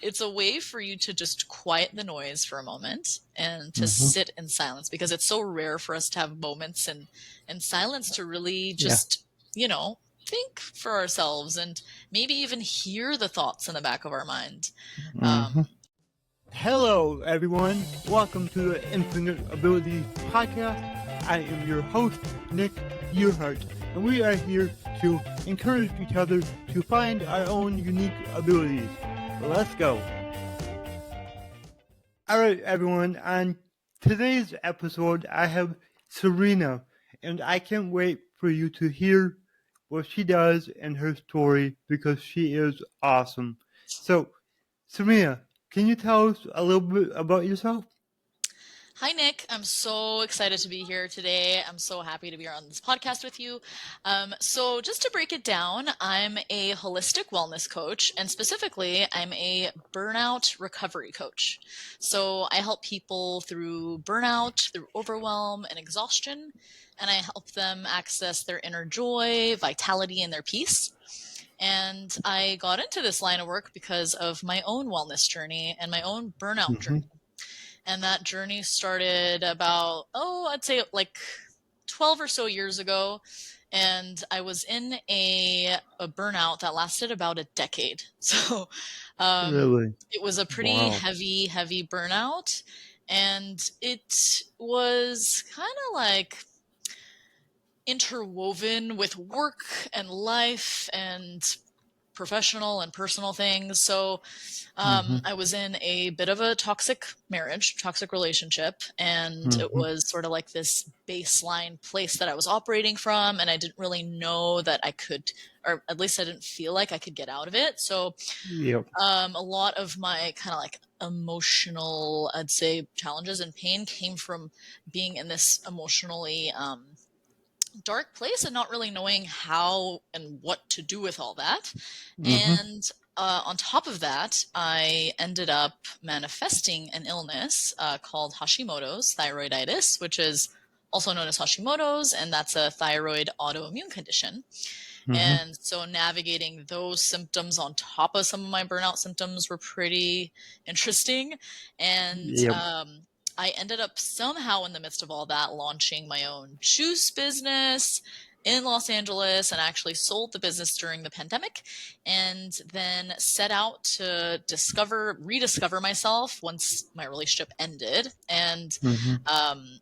it's a way for you to just quiet the noise for a moment and to Mm-hmm. sit in silence, because it's so rare for us to have moments in silence to really Yeah. just, you know, think for ourselves and maybe even hear the thoughts in the back of our mind. Mm-hmm. Hello, everyone. Welcome to the Infinite Abilities Podcast. I am your host, Nick Yerhart, and we are here to encourage each other to find our own unique abilities. Let's go. All right, everyone. On today's episode, I have Sarina, and I can't wait for you to hear what she does and her story because she is awesome. So, Sarina, can you tell us a little bit about yourself? Hi, Nick. I'm so excited to be here today. I'm so happy to be on this podcast with you. So, just to break it down, I'm a holistic wellness coach, and specifically, I'm a burnout recovery coach. So, I help people through burnout, through overwhelm, and exhaustion, and I help them access their inner joy, vitality, and their peace. And I got into this line of work because of my own wellness journey and my own burnout Mm-hmm. journey. And that journey started about, I'd say like 12 or so years ago. And I was in a burnout that lasted about a decade. So Really? it was a pretty Wow. heavy burnout. And it was kind of like interwoven with work and life and professional and personal things. So Mm-hmm. I was in a bit of a toxic marriage, toxic relationship, and it Mm-hmm. was sort of like this baseline place that I was operating from, and I didn't really know that I could, or at least I didn't feel like I could get out of it. So Yep. a lot of my kind of like emotional, I'd say, challenges and pain came from being in this emotionally dark place and not really knowing how and what to do with all that. Mm-hmm. And on top of that, I ended up manifesting an illness called Hashimoto's thyroiditis, which is also known as Hashimoto's, and that's a thyroid autoimmune condition. Mm-hmm. And so navigating those symptoms on top of some of my burnout symptoms were pretty interesting. And Yep. I ended up somehow in the midst of all that launching my own juice business in Los Angeles, and actually sold the business during the pandemic, and then set out to rediscover myself once my relationship ended. Mm-hmm.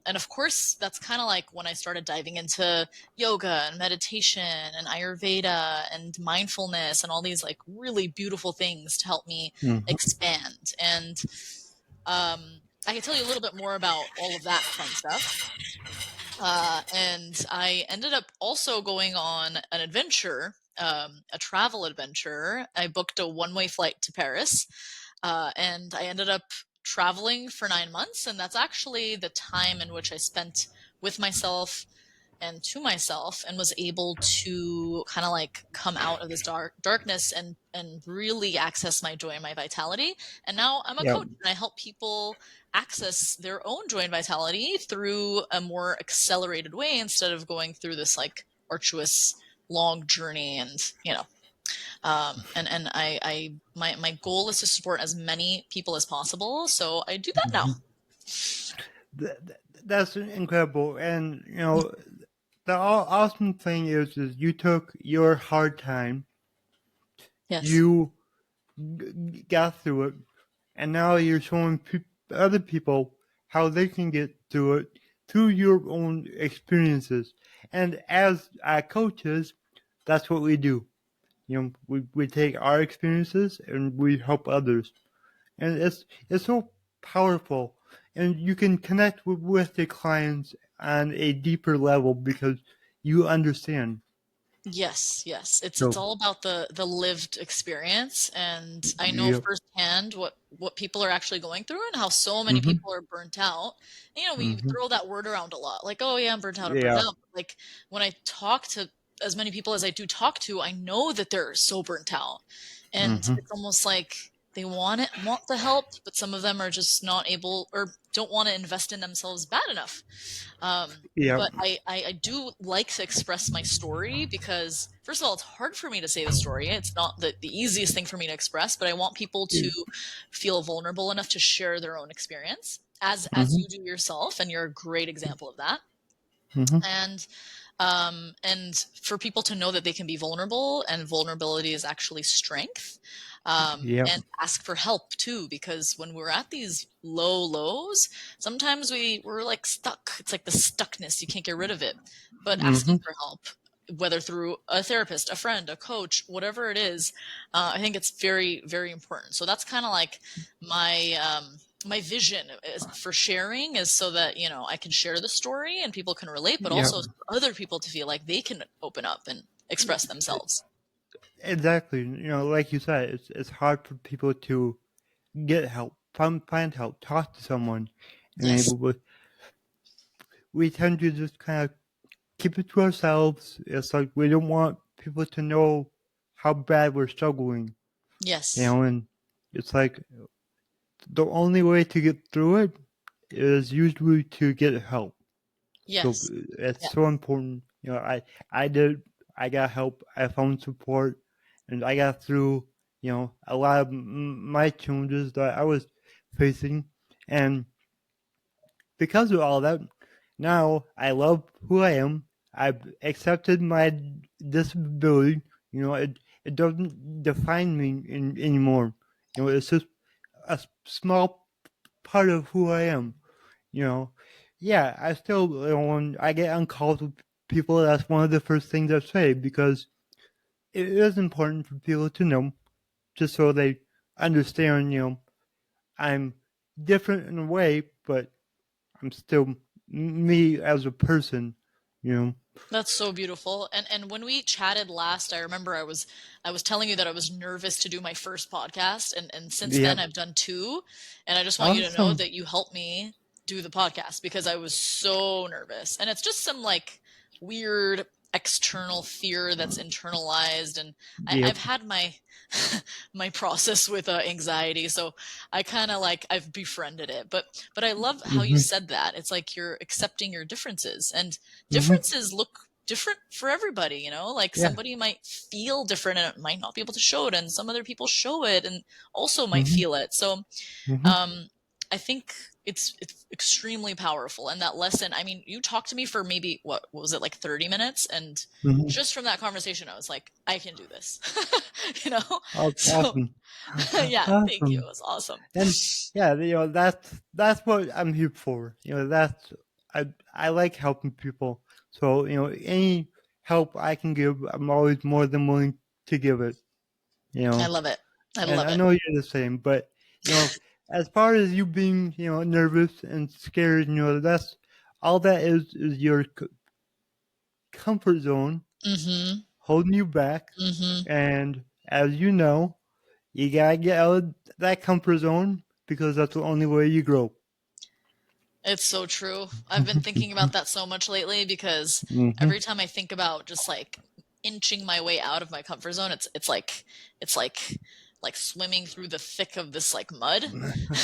And of course, that's kind of like when I started diving into yoga and meditation and Ayurveda and mindfulness and all these like really beautiful things to help me Mm-hmm. expand. And I can tell you a little bit more about all of that fun stuff. And I ended up also going on an adventure, a travel adventure. I booked a one-way flight to Paris, and I ended up traveling for 9 months. And that's actually the time in which I spent with myself and to myself, and was able to kind of like come out of this darkness and really access my joy and my vitality. And now I'm a Yep. coach, and I help people access their own joy and vitality through a more accelerated way, instead of going through this like arduous long journey. And my goal is to support as many people as possible, so I do that now. Mm-hmm. That's incredible. And the awesome thing is you took your hard time, Yes. you got through it, and now you're showing other people how they can get through it through your own experiences. And as coaches, that's what we do. We take our experiences and we help others, and it's so powerful. And you can connect with the clients on a deeper level because you understand. Yes, yes. It's So, all about the lived experience, and I know yep. firsthand what people are actually going through and how so many Mm-hmm. people are burnt out. We Mm-hmm. throw that word around a lot, like, "Oh yeah, I'm burnt out, I'm burnt Yeah. out." But, like, when I talk to as many people as I do talk to, I know that they're so burnt out. And Mm-hmm. it's almost like want the help, but some of them are just not able or don't want to invest in themselves bad enough. Yep. But I do like to express my story because, first of all, it's hard for me to say the story. It's not the easiest thing for me to express, but I want people to feel vulnerable enough to share their own experience, as Mm-hmm. you do yourself, and you're a great example of that. Mm-hmm. And for people to know that they can be vulnerable, and vulnerability is actually strength. Yep. And ask for help too, because when we're at these low lows, sometimes we're like stuck. It's like the stuckness, you can't get rid of it. But Mm-hmm. asking for help, whether through a therapist, a friend, a coach, whatever it is, I think it's very, very important. So that's kind of like my vision is for sharing, is so that, I can share the story and people can relate, but Yep. also for other people to feel like they can open up and express themselves. Exactly. Like you said, it's hard for people to get help, find help, talk to someone, and Yes. able. But we tend to just kind of keep it to ourselves. It's like we don't want people to know how bad we're struggling. Yes. And it's like the only way to get through it is usually to get help. So Yes. it's Yeah. so important. I did. I got help. I found support, and I got through. A lot of my challenges that I was facing, and because of all that, now I love who I am. I've accepted my disability. It doesn't define me anymore. It's just a small part of who I am. You know, yeah, I still, when I get on calls with people, that's one of the first things I say, because it is important for people to know, just so they understand, I'm different in a way, but I'm still me as a person, you know. That's so beautiful. And when we chatted last, I remember I was telling you that I was nervous to do my first podcast, and since then Yep. I've done two, and I just want you to know Awesome. that you helped me do the podcast because I was so nervous. And it's just some like weird external fear that's internalized, and I've Yep. had my my process with anxiety, so I kind of like I've befriended it. But I love how you Mm-hmm. said that. It's like you're accepting your differences, and Mm-hmm. differences look different for everybody, like Yeah. somebody might feel different and might not be able to show it, and some other people show it and also might Mm-hmm. feel it. So Mm-hmm. um I think it's extremely powerful. And that lesson, I mean, you talked to me for maybe what was it, like 30 minutes, and Mm-hmm. just from that conversation I was like, I can do this. you know so Awesome. yeah, thank you, it Awesome. was awesome. And yeah, that's what I'm here for. That's I like helping people. So any help I can give, I'm always more than willing to give it. You I know, love it. I and love I it. know you're the same. But as far as you being nervous and scared, that's all that is your comfort zone Mm-hmm. holding you back. Mm-hmm. And as you know, you gotta get out of that comfort zone, because that's the only way you grow. It's so true. I've been thinking about that so much lately because Hmm. every time I think about just like inching my way out of my comfort zone, it's like swimming through the thick of this like mud.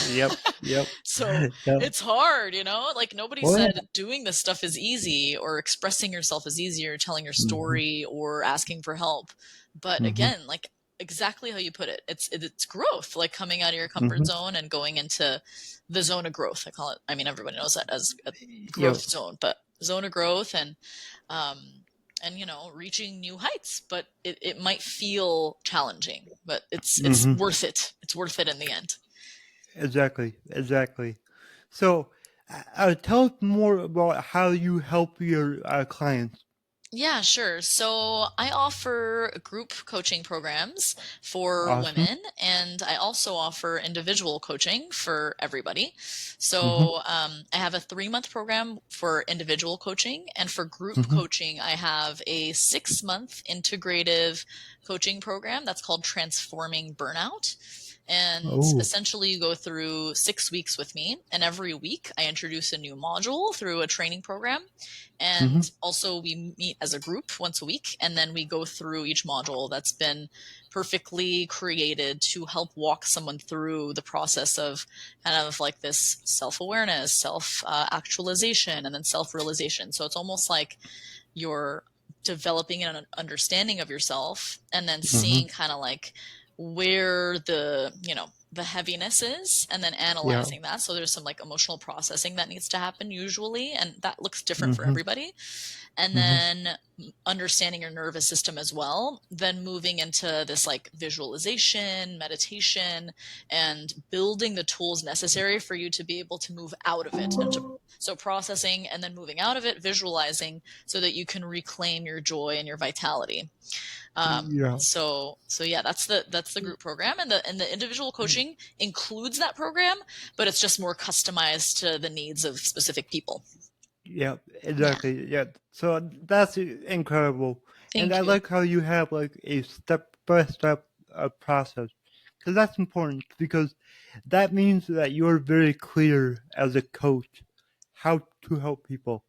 Yep. Yep. So Yep. it's hard, like nobody Oh said yeah. doing this stuff is easy, or expressing yourself is easy, or telling your Hmm. story, or asking for help. But Hmm. again, like exactly how you put it, it's growth, like coming out of your comfort Hmm. zone and going into the zone of growth. I call it, I mean, everybody knows that as a growth Yep. zone, but zone of growth, um and reaching new heights. But it might feel challenging, but it's Hmm. worth it. It's worth it in the end. Exactly. Exactly. So, tell us more about how you help your clients. Yeah, sure. So I offer group coaching programs for Awesome. women, and I also offer individual coaching for everybody. Hmm. So I have a 3-month program for individual coaching, and for group Hmm. coaching, I have a 6-month integrative coaching program that's called Transforming Burnout. And Oh. essentially, you go through 6 weeks with me, and every week I introduce a new module through a training program. Mm-hmm. And also, we meet as a group once a week, and then we go through each module that's been perfectly created to help walk someone through the process of kind of like this self-awareness, self-actualization, and then self-realization. So it's almost like you're developing an understanding of yourself, and then Mm-hmm. seeing kind of like where the heaviness is, and then Yeah. analyzing that. So there's some like emotional processing that needs to happen usually, and that looks different for Mm-hmm. everybody. And Mm-hmm. then understanding your nervous system as well, then moving into this like visualization, meditation, and building the tools necessary for you to be able to move out of it. And so processing and then moving out of it, visualizing, so that you can reclaim your joy and your vitality. Yeah. So yeah, that's the group program, and the individual coaching includes that program, but it's just more customized to the needs of specific people. Yeah, Yeah. exactly. Yeah. So that's incredible. And I Thank you. like how you have like a step by step process. Because that's important, because that means that you're very clear as a coach how to help people.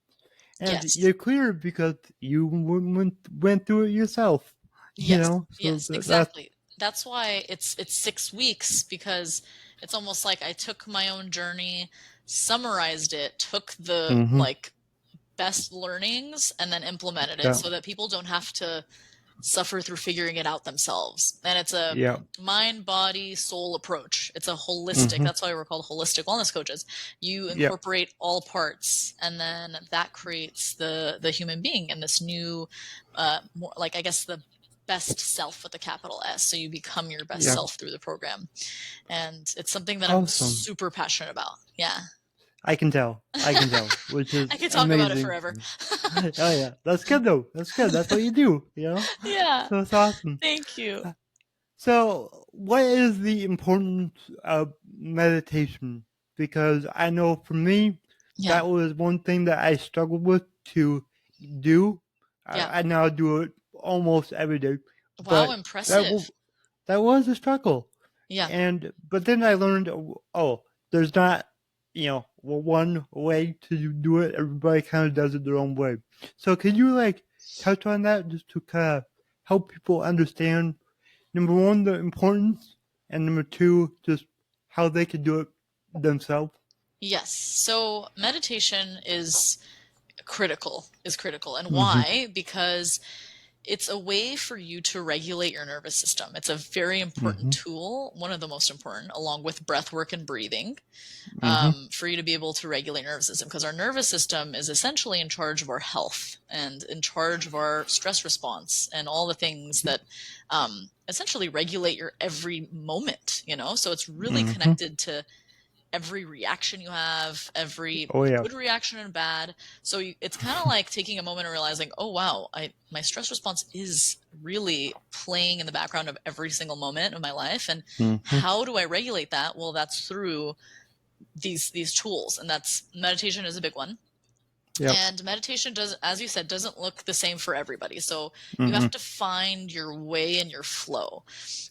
And Yes. you're clear because you went through it yourself, you Yes, know? So yes, that's. exactly. That's why it's 6 weeks, because it's almost like I took my own journey, summarized it, took the Mm-hmm. like best learnings, and then implemented it Yeah. so that people don't have to suffer through figuring it out themselves. And it's a Yeah. mind, body, soul approach. It's a holistic. Mm-hmm. That's why we're called holistic wellness coaches. You Yeah. incorporate all parts, and then that creates the human being and this new, more like, I guess, the best self with a capital S. So you become your best Yeah. self through the program, and it's something that I'm Awesome. super passionate about. Yeah. I can tell. I can tell, which is I could talk about it amazing. forever. Oh yeah, that's good though. That's good. That's what you do. You know, Yeah. so it's awesome. Thank you. Uh, So, what is the importance of meditation? Because I know for me, Yeah. that was one thing that I struggled with to do. Yeah. I now do it almost every day, Wow, but that impressive. w- that was a struggle. Yeah. But then I learned, oh, there's not, one way to do it. Everybody kind of does it their own way. So can you like touch on that just to kind of help people understand, number one, the importance, and number two, just how they can do it themselves? Yes. So meditation is critical. And Mm-hmm. why? Because it's a way for you to regulate your nervous system. It's a very important Mm-hmm. tool, one of the most important, along with breath work and breathing, Mm-hmm. for you to be able to regulate nervous system, because our nervous system is essentially in charge of our health and in charge of our stress response and all the things that essentially regulate your every moment. So it's really Mm-hmm. connected to every reaction you have, every Oh yeah. good reaction and bad. So it's kind of like taking a moment and realizing, oh wow, my stress response is really playing in the background of every single moment of my life, and Mm-hmm. how do I regulate that? Well, that's through these tools, and that's meditation is a big one. Yep. And meditation does, as you said, doesn't look the same for everybody. So you have Mm-hmm. to find your way and your flow.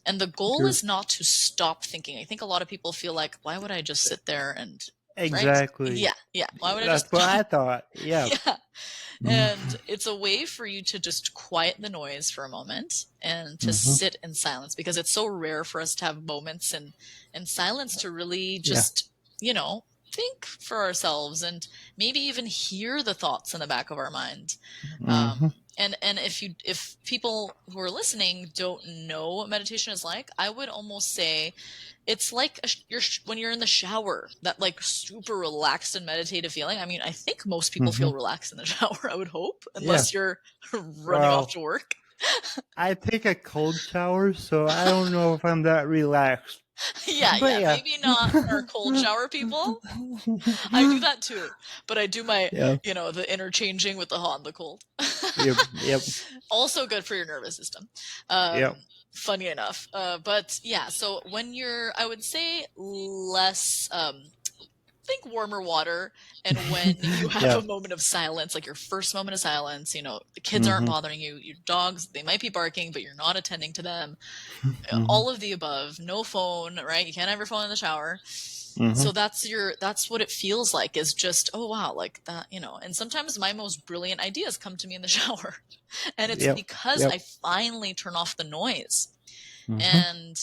And the goal Sure. is not to stop thinking. I think a lot of people feel like, why would I just sit there and, right? Exactly. Yeah, yeah. Why would I That's just what I thought. Yeah. yeah. Mm-hmm. And it's a way for you to just quiet the noise for a moment and to Mm-hmm. sit in silence, because it's so rare for us to have moments in silence to really Yeah. just, you know, think for ourselves and maybe even hear the thoughts in the back of our mind. Mm-hmm. And if people who are listening don't know what meditation is like, I would almost say it's like when you're in the shower, that like super relaxed and meditative feeling. I mean, I think most people Mm-hmm. feel relaxed in the shower, I would hope, Yeah. unless you're running off Well, to work. I take a cold shower, so I don't know if I'm that relaxed. Yeah, But yeah, yeah. maybe not for cold shower people. I do that too, but I do my, Yeah. the interchanging with the hot and the cold. Yep. Yep. Also good for your nervous system. Yep. Funny enough. But yeah, so when you're, I would say, less think warmer water. And when you have a Yeah. moment of silence, like your first moment of silence, you know, the kids aren't Mhm. bothering you, your dogs, they might be barking, but you're not attending to them. Mhm. All of the above, no phone, right? You can't have your phone in the shower. So Mhm. that's what it feels like, is just, oh wow, like that, you know. And sometimes my most brilliant ideas come to me in the shower. And it's Yep. because I Yep. finally turn off the noise. Mhm. And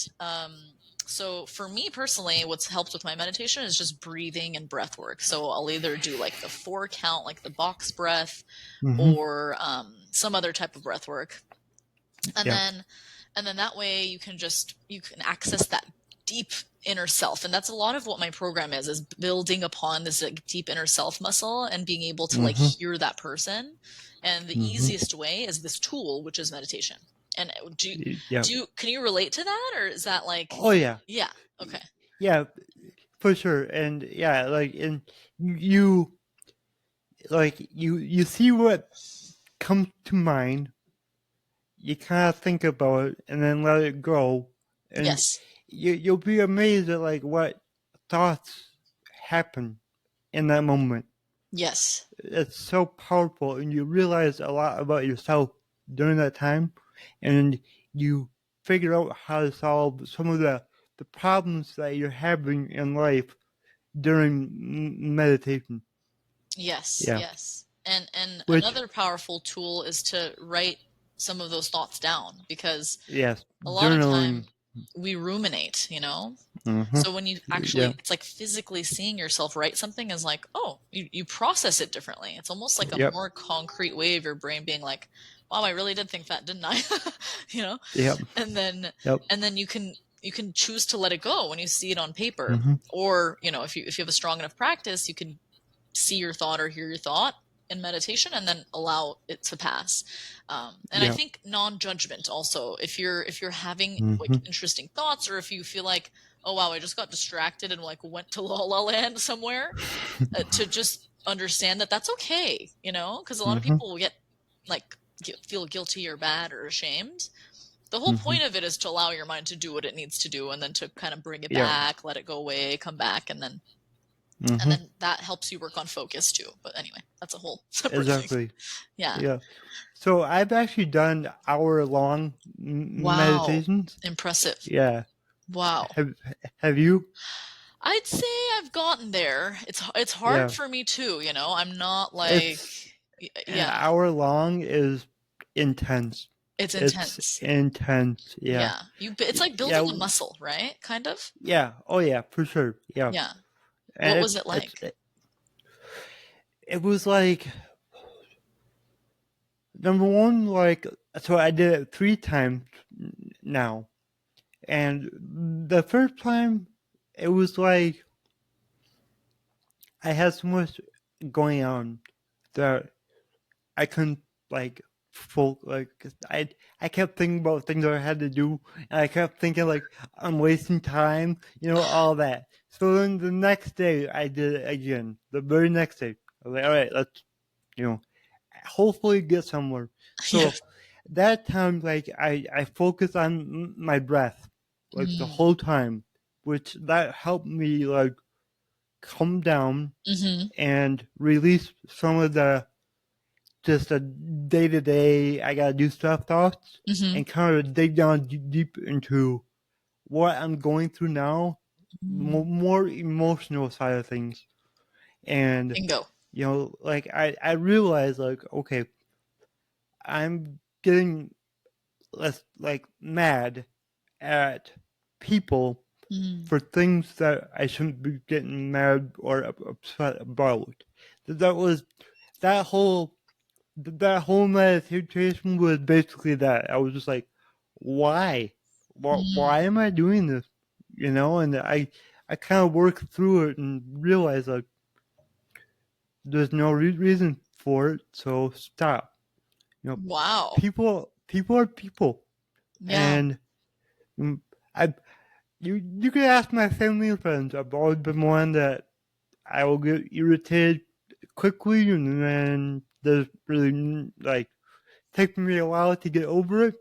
so for me personally, what's helped with my meditation is just breathing and breath work. So I'll either do like the 4 count, like the box breath, Mhm. or some other type of breath work. And Yep. then that way you can access that deep inner self. And that's a lot of what my program is building upon this like deep inner self muscle and being able to like Mhm. hear that person. And the Mhm. easiest way is this tool, which is meditation. And Yep. can you relate to that, or is that like, Oh yeah. yeah, okay. Yeah, for sure. And yeah, like and you you see what comes to mind, you kind of think about it and then let it go, and Yes. you'll be amazed at like what thoughts happen in that moment. Yes. It's so powerful, and you realize a lot about yourself during that time, and you figure out how to solve some of the problems that you're having in life during meditation. Yes, Yeah, yes. And which another powerful tool is to write some of those thoughts down, because yes, a lot of journaling. time we ruminate, you know? Mm-hmm. So when you actually, Yeah, it's like physically seeing yourself write something is like, oh, you process it differently. It's almost like a yep, more concrete way of your brain being like, wow, I really did think that, didn't I? You know? yep, And then yep. you can choose to let it go when you see it on paper. Mm-hmm. Or, you know, if you have a strong enough practice, you can see your thought or hear your thought in meditation and then allow it to pass. And I Yep. think non-judgment also, if you're having like Mm-hmm. interesting thoughts, or if you feel like, oh wow, I just got distracted and like went to la la land somewhere, to just understand that that's okay, you know, because a lot of Mm-hmm. people will get like feel guilty or bad or ashamed. The whole Mm-hmm. point of it is to allow your mind to do what it needs to do, and then to kind of bring it Yep. back, let it go away, come back, and Mm-hmm. then that helps you work on focus too. But anyway, that's a whole separate thing. Exactly. Yeah. Yeah. So I've actually done hour-long Wow. meditations. Impressive. Yeah. Wow. Have Have you? I'd say I've gotten there. It's hard Yeah. for me too, you know. I'm not like, It's an yeah, hour long is intense. it's It's intense. intense. Yeah. Yeah. It's like building Yeah. a muscle, right? Kind of. Yeah. Oh yeah, for sure. Yeah. Yeah. What And was it like? it was like number one, like so I did it 3 times now. And the first time it was like I had so much going on that I couldn't like folk like 'cause I kept thinking about things that I had to do, and I kept thinking like I'm wasting time, all that. So then the next day I did it again. The very next day, I was like, all right, let's you know hopefully get somewhere. Yeah. So that time, like I focused on my breath, like the Mm. whole time, which that helped me like calm down Mm-hmm. and release some of the just a day to day I gotta do stuff thoughts, Mm-hmm. and kind of dig down deep into what I'm going through now, Mm. more emotional side of things, and Bingo. like I realized like okay, I'm getting less like mad at people Mm. for things that I shouldn't be getting mad or upset about. That was that whole that whole meditation was basically that. I was just like, why? Why Mm. am I doing this? And I kind of worked through it and realized like there's no reason for it, so stop. You know, Wow. people are people, Yeah. and mm, I you can ask my family and friends. I've always been one that I will get irritated quickly, and then there's really like takes me a while to get over it.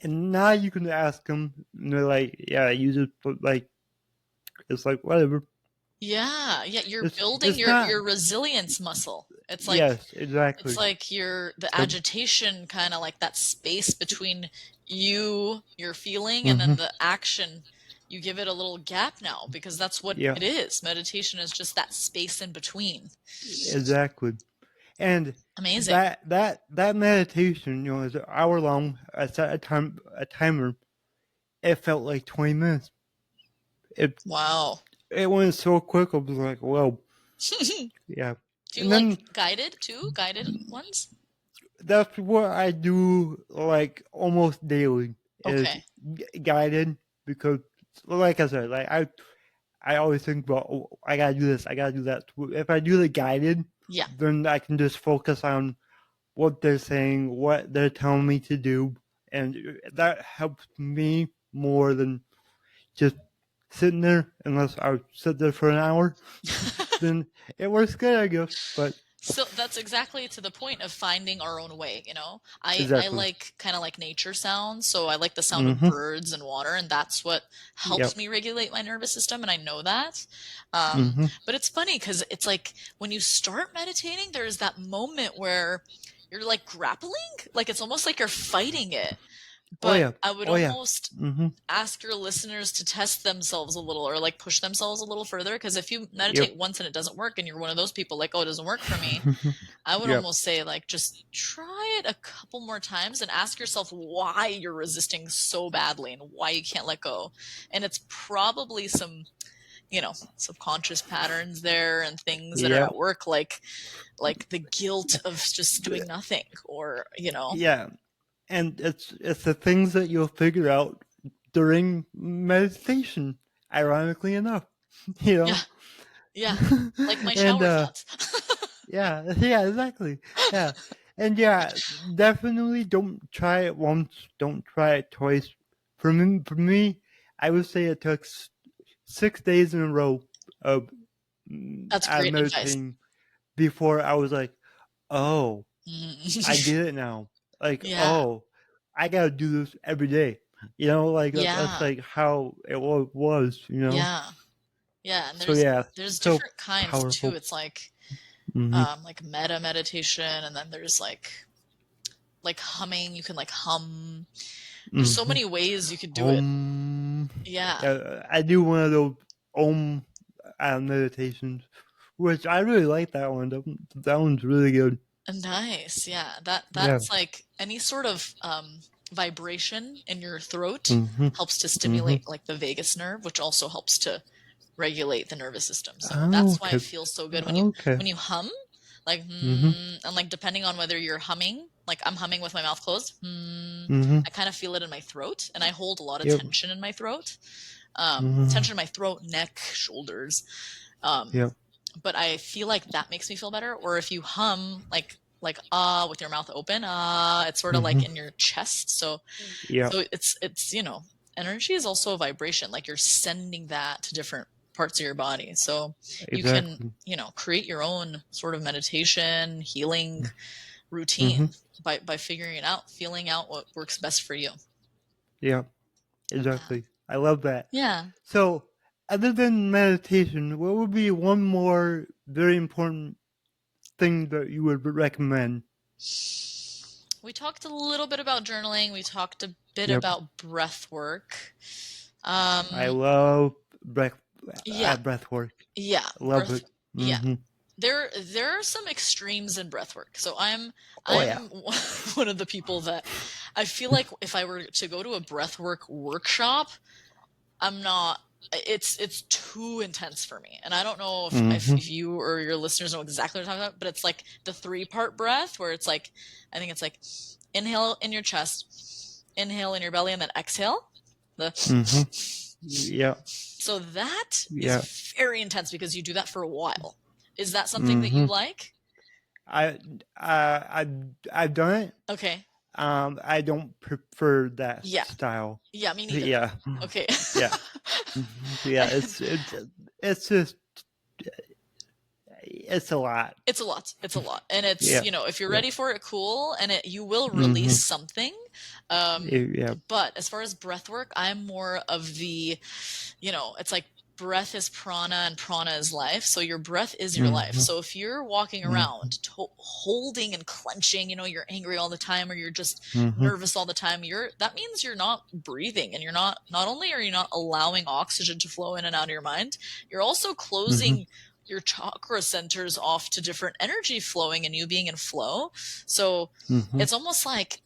And now you can ask them, and they're like, "Yeah, you just like it's like whatever." Yeah, yeah, you're building It's not. your resilience muscle. Yes, It's exactly. like the But agitation, kind of like that space between your feeling, and then mm-hmm. the action. You give it a little gap now, because that's what Yeah, it is. Meditation is just that space in between. exactly. And Amazing. that meditation, is an hour long. I set a timer. It felt like 20 minutes. It Wow. it went so quick. I was like, whoa, Do yeah. you And like then guided too? Guided ones? that's what I do like almost daily is Okay. guided because, like I said, I always think about, oh, I gotta do this, I gotta do that. If I do the guided, Yeah. then I can just focus on what they're saying, what they're telling me to do, and that helps me more than just sitting there. Unless I sit there for an hour, then it works good, I guess. But So that's exactly to the point of finding our own way, you know? I exactly. like kind of like nature sounds, so I like the sound of Mm-hmm. birds and water, and that's what helps Yep. me regulate my nervous system, and I know that. Um, Mm-hmm. but it's funny because it's like when you start meditating, there's that moment where you're like grappling, like it's almost like you're fighting it. Oh But yeah. I would Oh yeah. almost Mm-hmm. ask your listeners to test themselves a little, or like push themselves a little further, because if you Yep. meditate once and it doesn't work and you're one of those people like, oh, it doesn't work for me, I would Yep. almost say like just try it a couple more times and ask yourself why you're resisting so badly and why you can't let go. And it's probably some, subconscious patterns there, and things that are Yep. at work, like the guilt of just doing nothing, or Yeah. And it's the things that you'll figure out during meditation. Ironically enough, you yeah, know. yeah, like my And shower thoughts. yeah, yeah, exactly. Yeah. And yeah, definitely don't try it once, don't try it twice. For me, I would say it took 6 days in a row of That's great advice. meditating before I was like, oh, I Mm. get it now. Like, Yeah, oh, I gotta do this every day. Like that's yeah, like how it was. yeah, yeah. And So there's yeah, there's so different kinds too. powerful. It's Mm-hmm. like meta meditation, and then there's like humming. You can like hum. There's so Mm-hmm. many ways you could do it. Om. Yeah. Yeah, I do one of those Om meditations, which I really like that one. That one's really good. Nice. Yeah. That Yeah. that's like any sort of vibration in your throat Mm-hmm. helps to Mm-hmm. stimulate like the vagus nerve, which also helps to regulate the nervous system. So Oh, that's why it okay. feels so good when Okay. you hum, like Mm-hmm. and like depending on whether you're humming, like I'm humming with my mouth closed, Mm-hmm. I kind of feel it in my throat, and I hold a lot of Yep. tension in my throat, Mm-hmm. tension in my throat, neck, shoulders. Um, Yep. but I feel like that makes me feel better. Or if you hum like ah with your mouth open, ah, it's sort of like Mm-hmm. in your chest. So Yep. so it's energy is also a vibration. Like you're sending that to different parts of your body. So you can Exactly. create your own sort of meditation healing Mm-hmm. routine by figuring it out, feeling out what works best for you. Yep. Yeah. Exactly. I love that. Yeah. So, other than meditation, what would be one more very important thing that you would recommend? We talked a little bit about journaling. We talked a bit Yep. about breath work. I Um, love yeah, breath work. yeah, I love it. yeah. Mm-hmm. There are some extremes in breath work. So Oh yeah. I'm one of the people that I feel like if I were to go to a breath work workshop, I'm not. It's too intense for me, and I don't know Mm-hmm. if you or your listeners know exactly what I'm talking about. But it's like the 3-part breath, where it's like I think it's like inhale in your chest, inhale in your belly, and then exhale. The Mm-hmm. Yeah. so that Yeah. is very intense because you do that for a while. Is that something that you Mm-hmm. like? I I I've done it. Okay. I don't prefer that Yeah. style. Yeah, me neither. Yeah. Okay. Yeah. Mhm. Yeah. I, It's just it's a lot. It's a lot. It's a lot. And it's, Yeah. you know, if you're Yeah. ready for it, cool. And you will release Mm-hmm. something. Um, Yeah. but as far as breath work, I'm more of the, you know, it's like breath is prana and prana is life. So your breath is your life. Mm-hmm. So if you're walking Mm-hmm. around holding and clenching, you know, you're angry all the time or you're just Mm-hmm. nervous all the time, that means you're not breathing, and you're not only are you not allowing oxygen to flow in and out of your mind, you're also Mm-hmm. closing your chakra centers off to different energy flowing and you being in flow. So Mm-hmm. it's almost like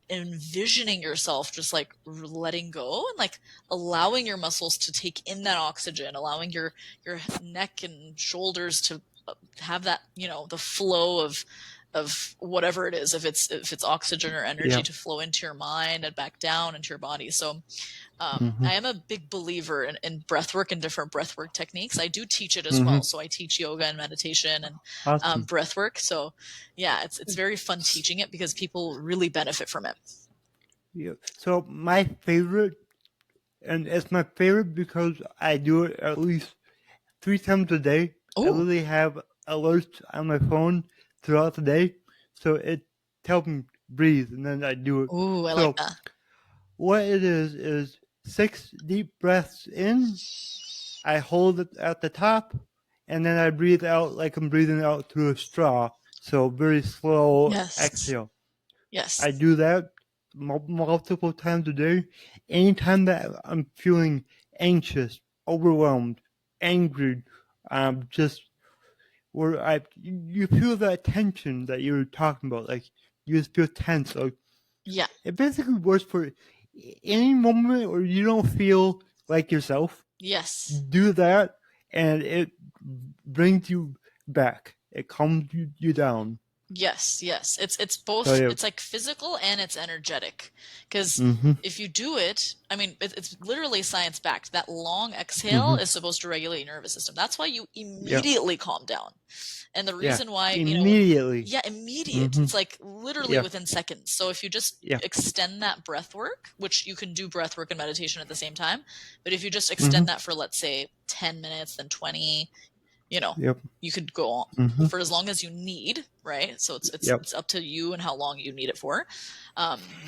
envisioning yourself just like letting go and like allowing your muscles to take in that oxygen, allowing your neck and shoulders to have that, you know, the flow of whatever it is, if it's oxygen or energy Yeah. to flow into your mind and back down into your body. So Mm-hmm. I am a big believer in breath work and different breath work techniques. I do teach it as Mm-hmm. well. So I teach yoga and meditation and Awesome. breath work. So yeah, it's very fun teaching it because people really benefit from it. Yeah. So my favorite, and it's my favorite because I do it at least 3 times a day. I Oh, literally have alerts on my phone throughout the day, so it tells me breathe, and then I do it. ooh, I like So that. what it is 6 deep breaths in. I hold it at the top, and then I breathe out like I'm breathing out through a straw. So very slow Yes. exhale. I Yes. do that multiple times a day. Anytime that I'm feeling anxious, overwhelmed, angry, just where you feel that tension that you were talking about, like you just feel tense. Like Yeah. it basically works for any moment where you don't feel like yourself. Yes. Do that, and it brings you back. It calms you down. Yes, yes. It's So both. yeah. It's like physical and it's energetic. Because Mm-hmm. if you do it, I mean, it's literally science backed. That long exhale Mm-hmm. is supposed to regulate your nervous system. That's why you Yeah. immediately calm down. And the Yeah. reason why, you know, Immediately. yeah, immediate. Mm-hmm. It's like literally Yeah. within seconds. So if you just Yeah. extend that breath work, which you can do breath work and meditation at the same time, but if you just Mm-hmm. extend that for, let's say, 10 minutes, then 20, you know, Yep. you could go on Mm-hmm. for as long as you need, right? So Yep. it's up to you and how long you need it for.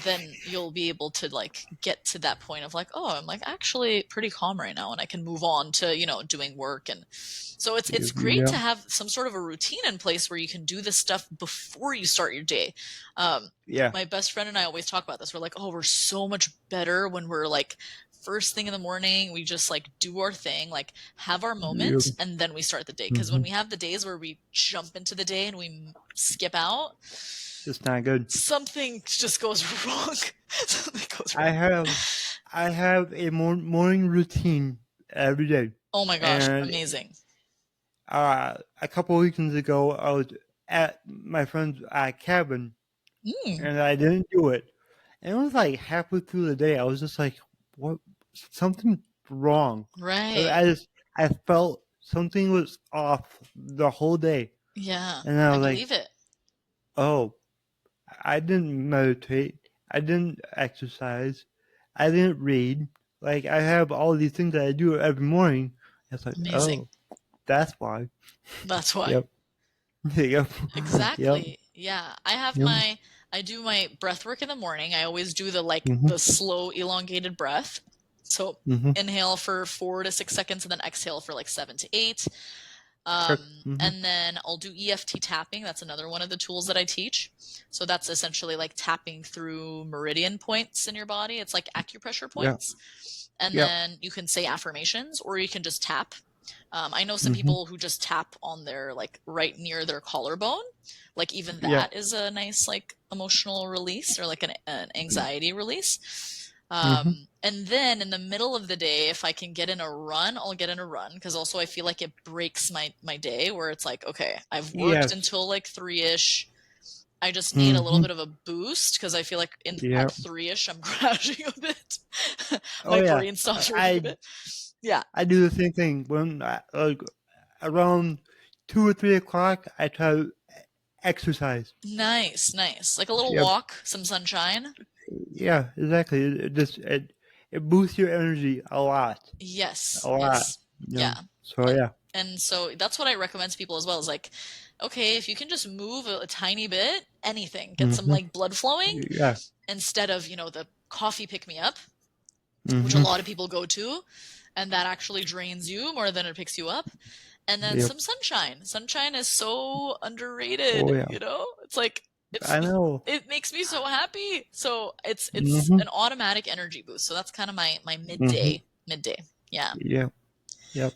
Then you'll be able to like get to that point of like, oh, I'm like actually pretty calm right now, and I can move on to, you know, doing work. And so it's great Yeah. to have some sort of a routine in place where you can do this stuff before you start your day. Um, Yeah. my best friend and I always talk about this. We're like, oh, we're so much better when we're like first thing in the morning, we just like do our thing, like have our Yep. moment, and then we start the day. Because when Mm-hmm. we have the days where we jump into the day and we skip out, It's not good. something just goes wrong. Something goes I wrong. have I have a morning routine every day, Oh my gosh, and amazing. a couple weekends ago I was at my friend's cabin, Mm, and I didn't do it. And it was like halfway through the day, I was just like, "What? Something wrong." right. I felt something was off the whole day, Yeah, and I I was like, believe it. "Oh, I didn't meditate. I didn't exercise. I didn't read. Like I have all these things that I do every morning." It's like, Amazing. "Oh, that's why." That's why. Yep. Yep. Yep. Exactly. Yeah. Yep. I do my breath work in the morning. I always do the like Mhm. the slow elongated breath. So Mhm. inhale for 4 to 6 seconds and then exhale for like 7 to 8. Sure. Mhm. And then I'll do EFT tapping. That's another one of the tools that I teach. So that's essentially like tapping through meridian points in your body. It's like acupressure Yeah. points. And Yep. then you can say affirmations or you can just tap. I know some Mhm. people who just tap on their like right near their collarbone. Like even Yeah. that is a nice like emotional release or like an anxiety release. Mhm. And then in the middle of the day, if I can get in a run, I'll get in a run because also I feel like it breaks my day where it's like, okay, I've worked Yes. until like 3ish. I just need a little Mhm. bit of a boost because I feel like at Yep. 3ish I'm crashing a bit. Oh My yeah. brain stops working a I bit. Yeah. I do the same thing when like around 2 or 3 o'clock. I try to exercise. Nice, nice. Like a little Yep. walk, some sunshine. Yeah. Exactly. It boosts your energy a lot. Yes, A lot. yes. You know. Yeah. So And yeah. And so that's what I recommend to people as well is like, okay, if you can just move a tiny bit, anything, get some Mm-hmm. like blood flowing Yeah. instead of, the coffee pick me up, which a Mm-hmm. lot of people go to, and that actually drains you more than it picks you up. And then Yep. some sunshine. Sunshine is so Oh underrated, yeah. It's like I know. it makes me so happy. So it's Mm-hmm. an automatic energy boost. So that's kind of my Mm-hmm. midday. Yeah. Yep. Yep.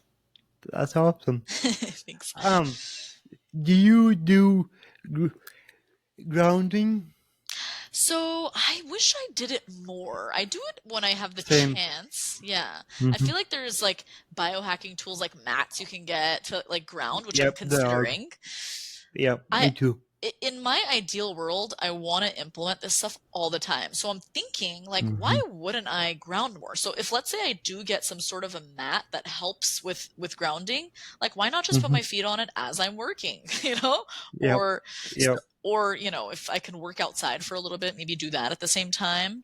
That's awesome. Thanks. Um, do you do gr- grounding? So I wish I did it more. I do it when I have the Same. chance. Yeah. I Mm-hmm. feel like there's like biohacking tools like mats you can get to like ground, which I'm Yep. There are. considering. Yep. I Me too. in my ideal world, I want to implement this stuff all the time. So I'm thinking, like, why Mm-hmm. wouldn't I ground more? So if let's say I do get some sort of a mat that helps with grounding, like, why not just put Mm-hmm. my feet on it as I'm working, you know? Yep. Or Yep. or if I can work outside for a little bit, maybe do that at the same time,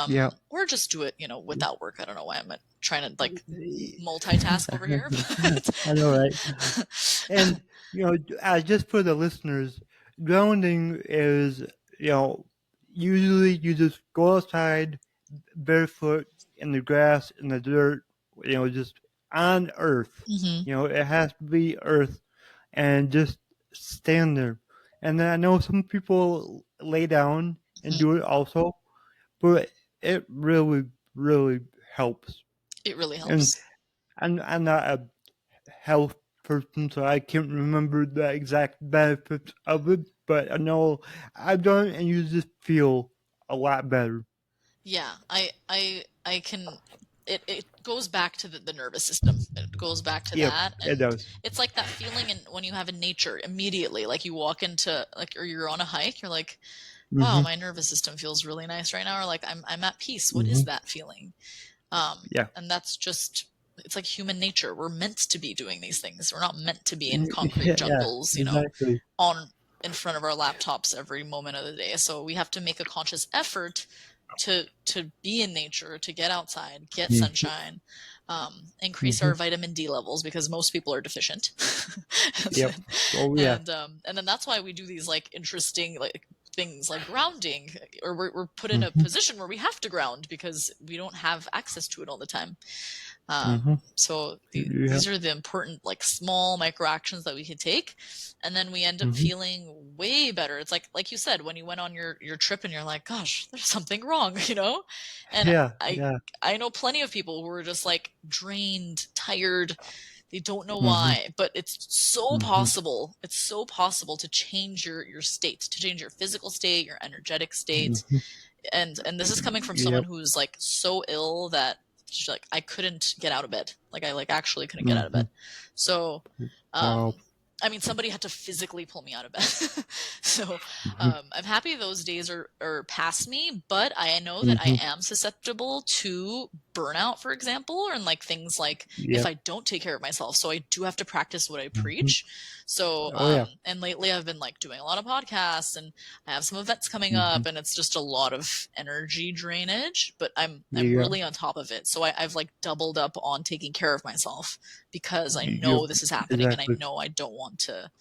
Yep. or just do it, without work. I don't know why I'm trying to like multitask over here, but I know, right? And just for the listeners, grounding is usually you just go outside barefoot in the grass in the dirt, just on earth. Mhm, It has to be earth, and just stand there. And then I know some people lay down and mhm. do it also, but it really, really helps. It really And helps. I'm not a health person, so I can't remember the exact benefits of it, but I know I've done it and you just feel a lot better. Yeah, I can. It goes back to the nervous system. It goes back to Yep, that, it and does. it's like that feeling when you have in nature immediately, like you walk into like or you're on a hike, you're like, wow, Hmm. my nervous system feels really nice right now, or like I'm at peace. What is Hmm. that feeling? Um, Yeah. and that's just it's like human nature. We're meant to be doing these things. We're not meant to be in concrete Yeah, yeah, jungles, exactly. on in front of our laptops every moment of the day. So we have to make a conscious effort to be in nature, to get outside, get Hmm. sunshine, increase Hmm. our vitamin D levels because most people are deficient. Yep. Oh yeah. And then that's why we do these like interesting like things like grounding, or we're put in a Hmm. position where we have to ground because we don't have access to it all the time. Hmm. So Yeah. these are the important, like small micro actions that we can take, and then we end up Hmm. feeling way better. It's like you said when you went on your trip and you're like, gosh, there's something wrong, And Yeah. I Yeah. I know plenty of people who are just like drained, tired. They don't know Hmm. why, but it's so Hmm. possible. It's so possible to change your state, to change your physical state, your energetic state, Hmm. and this is coming from someone Yep. who's like so ill that she's like I couldn't get out of bed, like I like actually couldn't get out of Hmm. bed. So Wow. I mean somebody had to physically pull me out of bed. So Hmm. I'm happy those days are past me, but I know that I Hmm. am susceptible to burnout, for example, and like things like if Yep. I don't take care of myself. So I do have to practice what I Hmm. preach. So Oh yeah. and lately I've been like doing a lot of podcasts, and I have some events coming Hmm. up, and it's just a lot of energy drainage, but I'm Yeah. really on top of it. So I've like doubled up on taking care of myself because I Yep. know this is happening, and I Exactly. know I don't want to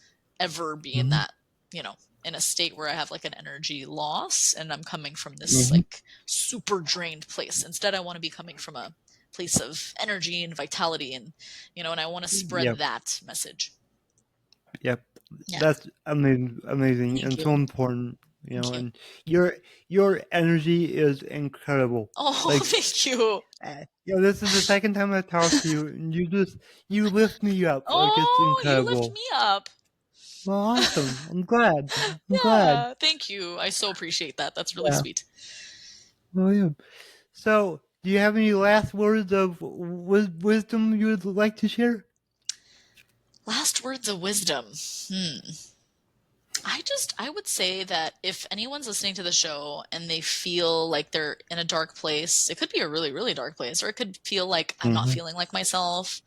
ever be in Hmm. that, you know, in a state where I have like an energy loss and I'm coming from this Hmm. like super drained place. Instead, I want to be coming from a place of energy and vitality, and and I want to spread Yep. that message. Yep. Yeah. That's amazing, amazing, Thank and so you. important. Thank you. And your energy is incredible. Oh, Like, thank you. this is the second time I talked to you, and you lift me up. Like, it's Oh, you lift incredible. me up. Well, awesome. I'm glad. I'm glad. Yeah, thank you. I so appreciate that. That's really Yeah. sweet. Oh yeah. So, do you have any last words of wisdom you would like to share? Last words of wisdom. Hmm. I would say that if anyone's listening to the show and they feel like they're in a dark place, it could be a really, really dark place, or it could feel like I'm not Mm-hmm. feeling like myself.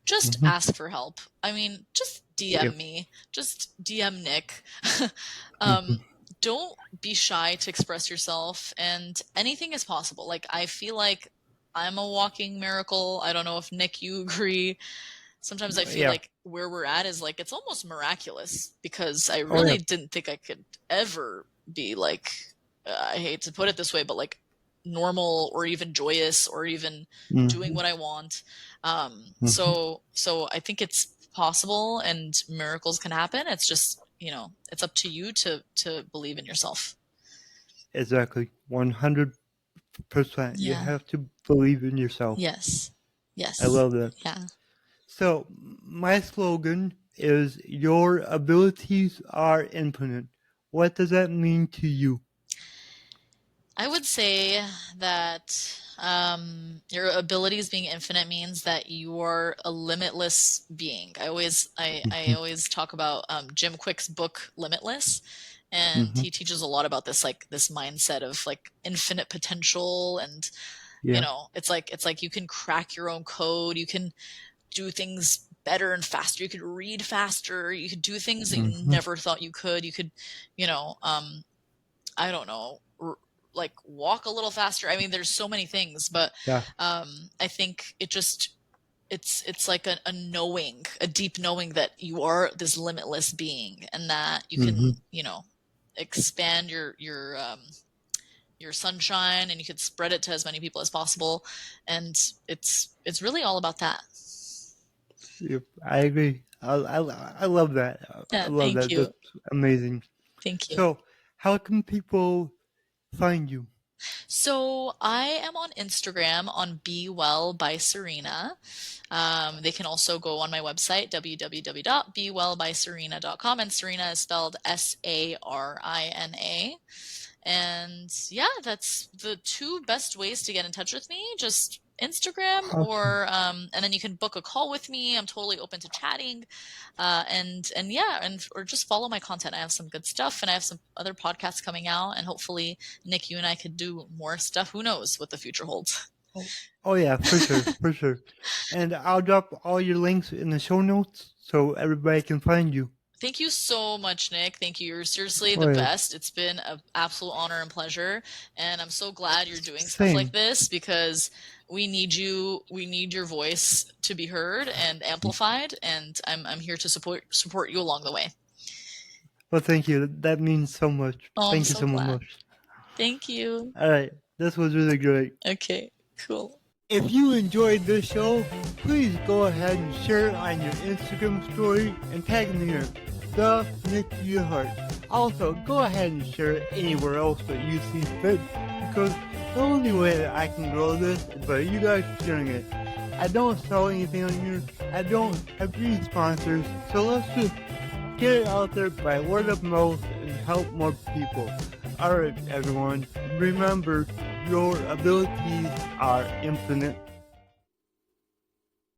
Just Mm-hmm. ask for help. I mean, just DM Yep. me, just DM Nick. Mm-hmm. um, don't be shy to express yourself, and anything is possible. Like, I feel like I'm a walking miracle. I don't know if Nick, you agree. Sometimes I feel Yeah. like where we're at is like, it's almost miraculous, because I Oh yeah. really didn't think I could ever be like, I hate to put it this way, but like normal or even joyous or even doing Mm-hmm. what I want. Mm-hmm. So I think it's possible and miracles can happen. It's just, it's up to you to believe in yourself. Exactly. 100%. You Yeah. have to believe in yourself. Yes. I Yes. love that. Yeah. So my slogan is your abilities are infinite. What does that mean to you? I would say that your abilities being infinite means that you are a limitless being. I Mm-hmm. always talk about Jim Quick's book Limitless, and Mm-hmm. he teaches a lot about this, like this mindset of like infinite potential. And Yeah. it's like you can crack your own code, you can do things better and faster, you could read faster, you could do things that you Mm-hmm. never thought you could. You could, I don't know, like walk a little faster. I mean, there's so many things, but Yeah. I think it's like a knowing, a deep knowing that you are this limitless being, and that you Mm-hmm. can, expand your sunshine, and you could spread it to as many people as possible, and it's really all about that. Yep. I agree. I love that. I Yeah, love thank that. you. That's amazing. Thank you. So, how can people find you? So I am on Instagram on Be Well by Sarina. They can also go on my website, www.bewellbysarina.com, and Sarina is spelled Sarina. And yeah, that's the two best ways to get in touch with me. Just Instagram, Awesome. and then you can book a call with me. I'm totally open to chatting, and yeah, and or just follow my content. I have some good stuff, and I have some other podcasts coming out, and hopefully, Nick, you and I could do more stuff. Who knows what the future holds? Oh, oh yeah, for sure, for sure. And I'll drop all your links in the show notes so everybody can find you. Thank you so much, Nick. Thank you. You're seriously the Oh yeah, best. It's been an absolute honor and pleasure. And I'm so glad you're doing stuff like same. this, because we need you. We need your voice to be heard and amplified. And I'm here to support you along the way. Well, thank you. That means so much. Oh, I'm Thank you so so glad. much. Thank you. All right, this was really great. Okay, cool. If you enjoyed this show, please go ahead and share it on your Instagram story and tag me in the Nick Yerhart. Also, go ahead and share it anywhere else that you see fit, because the only way that I can grow this is by you guys sharing it. I don't sell anything on here. I don't have any sponsors, so let's just get it out there by word of mouth and help more people. Alright, everyone, remember your abilities are infinite.